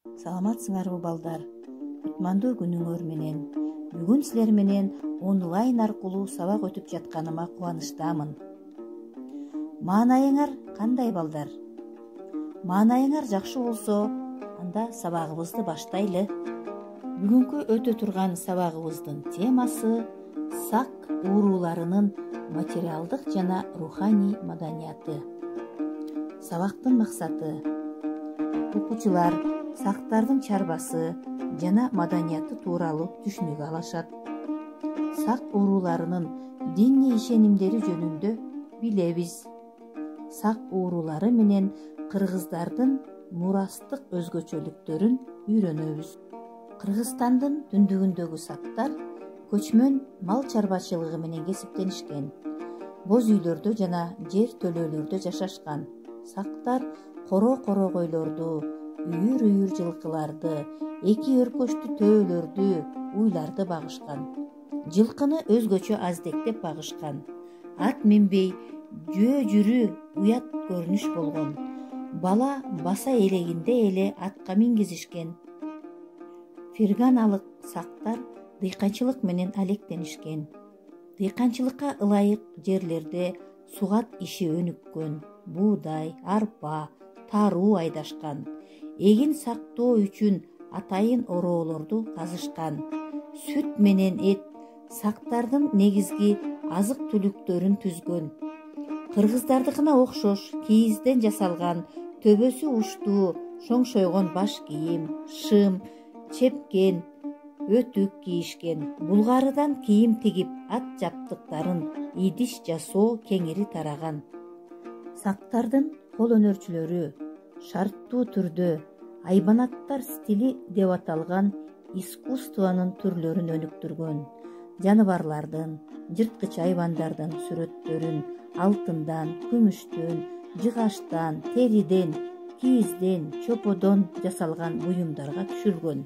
Саламатсыңарбы балдар? Кутмандуу күнүңөр менен. Бүгүн силер менен онлайн аркылуу сабак өтүп жатканыма кубанычтамын. Маанайыңар кандай балдар? Маанайыңар жакшы болсо, анда сабагыбызды баштайлы. Бүгүнкү өтө турган сабагыбыздын темасы сак ууруларынын материалдык жана руханий маданияты. Сабактын максаты: окуучулар сактардын чарбасы жана маданияты тууралуу түшүнүк алышат. Сак ууруларынын диний ишенимдери жөнүндө билебиз. Сак уурулары менен кыргыздардын мурастык өзгөчөлүктөрүн үйрөнөбүз. Кыргызстандын түндүгүндөгү сактар көчмөн мал чарбачылыгы менен кесиптенишкен. Боз үйлөрдө жана жер төлөөлөрдө жашашкан. Сактар корокойлорду, үйүр жылкыларды, эки өркөчтүү төөлөрдү, уйларды багышкан. Жылкыны өзгөчө аздектеп багышкан. Ат минбей жөө жүрү уят көрүнүш болгон. Бала баса элегинде эле атка мингизишкен. Ферганалык сактар дыйканчылык менен алектенишкен. Дыйканчылыкка ылайык жерлерде сугат иши өнүккөн. Буудай, арпа, таруу айдашкан. Эгин сактоо үчүн атайын ороолорду казышкан. Сүт менен эт сактардын негизги азык түлүктөрүн түзгөн. Кыргыздардыкына окшош кийизден жасалган төбөсү уштуу шоңшойгон баш кийим, шым, чепкен, өтүк кийишкен. Булгарыдан кийим тигип ат жаптыктарын идиш жасоо кеңири тараган. Сактардын кол өнөрчүлөрү шарттуу түрдө айбанаттар стили деп аталган искусствонун түрлөрүн өнүктүргөн. Жаныбарлардын, жырткыч айбандардын сүрөттөрүн алтындан, күмүштөн, жыгачтан, териден, кийизден, чоподон жасалган буюмдарга түшүргөн.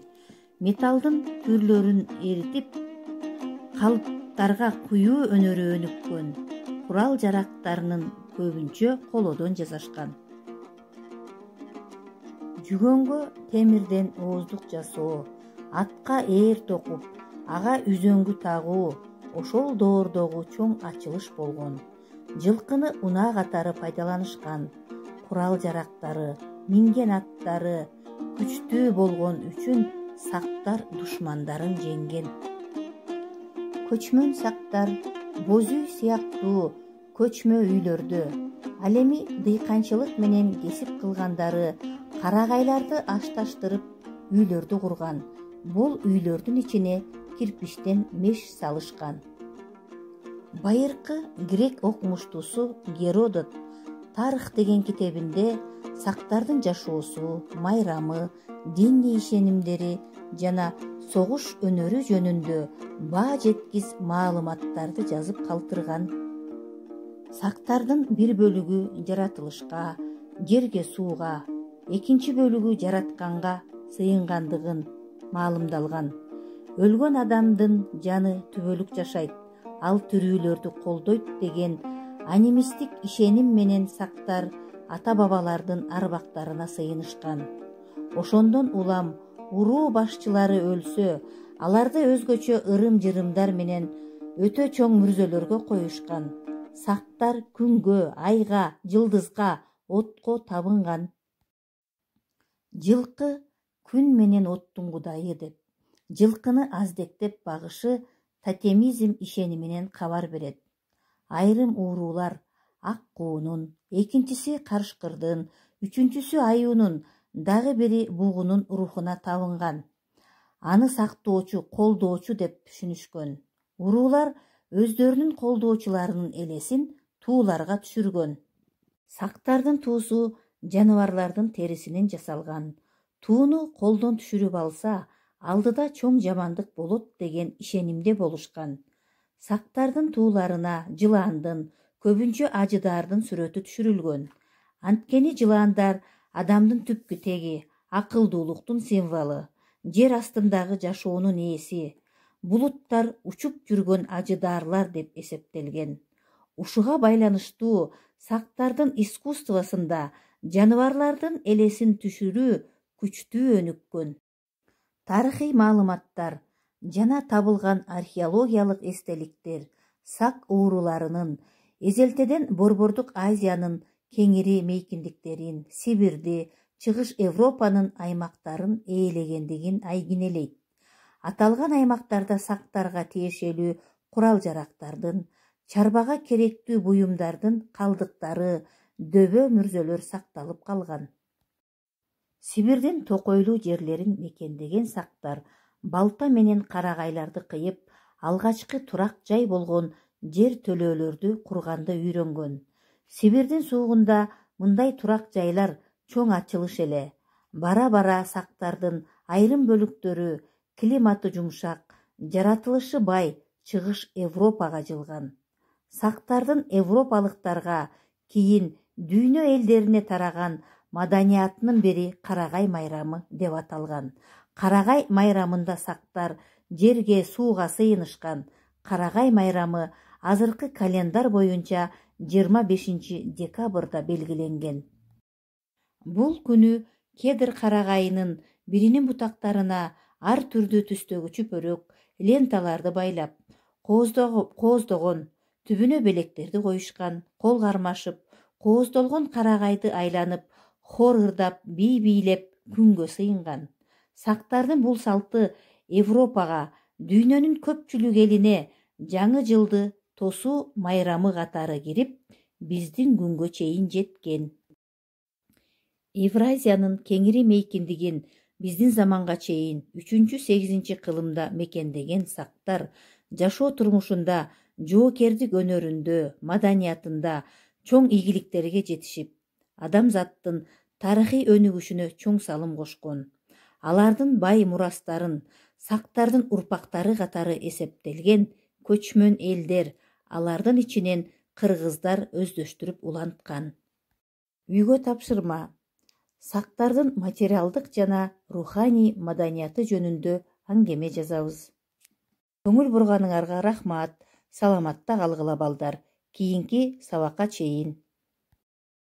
Металдын түрлөрүн эритип, калыптарга куюу өнөрү өнүккөн. Курал жарактарынын көбүнчө колодон жасашкан. Жүгөнгө темирден ооздук жасоо, атка ээр токуп, ага үзөңгү тагуу ошол доордогу чоң ачылыш болгон. Жылкыны унаа катары пайдаланышкан. Курал жарактары, минген аттары күчтүү болгон үчүн сактар душмандарын жеңген. Көчмөн сактар боз үй сыяктуу көчмө үйлөрдө, ал эми дыйканчылык менен кесип кылгандары карагайларды ашташтырып үйлөрдү курган. Бул үйлөрдүн ичине кирпичтен меш салышкан. Байыркы грек окумуштуусу Геродот Тарых деген китебинде сактардын жашоосу, майрамы, диний ишенимдери жана согуш өнөрү жөнүндө баа жеткис маалыматтарды жазып калтырган. Сактардын бир бөлүгү жаратылышка, жерге сууга, экинчи бөлүгү жаратканга сыйынгандыгын маалымдалган. Өлгөн адамдын жаны түбөлүк жашайт, ал тирүүлөрдү колдойт деген анимистик ишеним менен сактар ата-бабалардын арбактарына сыйынышкан. Ошондон улам уруу башчылары өлсө, аларды өзгөчө ырым-жырымдар менен өтө чоң мүрзөлөргө коюшкан. Сактар күнгө, айга, жылдызга, отко табынган. Жылкы күн менен оттун кудайы деп, жылкыны аздектеп багышы тотемизм ишениминен кабар берет. Айрым уурулар ак куунун, экинчиси карышкырдын, үчүнчүсү аюунун, дагы бири бугунун рухуна табынган. Аны сактоочу, колдоочу деп түшүнүшкөн. Уруулар өздөрүнүн колдоочуларынын элесин тууларга түшүргөн. Сактардын туусу жаныбарлардын терисинен жасалган. Тууну колдон түшүрүп алса, алдыда чоң жамандык болот деген ишенимде болушкан. Сактардын тууларына жылаандын, көбүнчө ажыдаардын сүрөтү түшүрүлгөн. Анткени жылаандар адамдын түпкү теги, акылдуулуктун символу, жер астындагы жашоонун ээси, булуттар учуп жүргөн ажыдаарлар деп эсептелген. Ушуга байланыштуу сактардын искусствосунда жаныбарлардын элесин түшүрүү күчтүү өнүккөн. Тарыхый маалыматтар жана табылган археологиялык эстеликтер сак ууруларынын эзелтеден Борбордук Азиянын кеңири мейкиндиктерин, Сибирди, Чыгыш Европанын аймактарын ээлегендигин айгинелейт. Аталган аймактарда сактарга тиешелүү курал-жарактардын, чарбага керектүү буюмдардын калдыктары, дөбө мүрзөлөр сакталып калган. Сибирдин токойлуу жерлерин мекендеген сактар балта менен карагайларды кыйып, алгачкы турак жай болгон жер төлөөлөрдү курганды үйрөнгөн. Сибирдин суугунда мындай турак жайлар чоң ачылыш эле. Бара-бара сактардын айрым бөлүктөрү климаты жумшак, жаратылышы бай Чыгыш Европага жылган. Сактардын европалыктарга кийин дүйнө элдерине тараган маданиятынын бири Карагай майрамы деп аталган. Карагай майрамында сактар жерге, сууга сыйынышкан. Карагай майрамы азыркы календар боюнча 25 декабрда белгиленген. Бул күнү кедр карагайынын биринин бутактарына ар түрдүү түстөгү чүпөрөк, ленталарды байлап, кооздогон, түбүнө белектерди коюшкан, кол кармашып, кооздолгон карагайды айланып, хор ырдап, бий бийлеп күнгө сыйынган. Сактардын бул салты Европага, дүйнөнүн көпчүлүк элине жаңы жылды тосуу майрамы катары кирип, биздин күнгө чейин жеткен. Евразиянын кеңири мейкиндигин биздин заманга чейин 3-8 кылымда мекендеген сактар жашоо турмушунда, жоокердик өнөрүндө, маданиятында чоң ийгиликтерге жетишип, адамзаттын тарыхый өнүгүшүнө чоң салым кошкон. Алардын бай мурастарын сактардын урпактары катары эсептелген көчмөн элдер, алардын ичинен кыргыздар өздөштүрүп уланткан. Үйгө тапшырма: сактардын материалдык жана руханий маданияты жөнүндө аңгеме жазабыз. Көңүл бурганыңарга рахмат. Саламатта калгыла балдар. Кийинки сабакка чейин.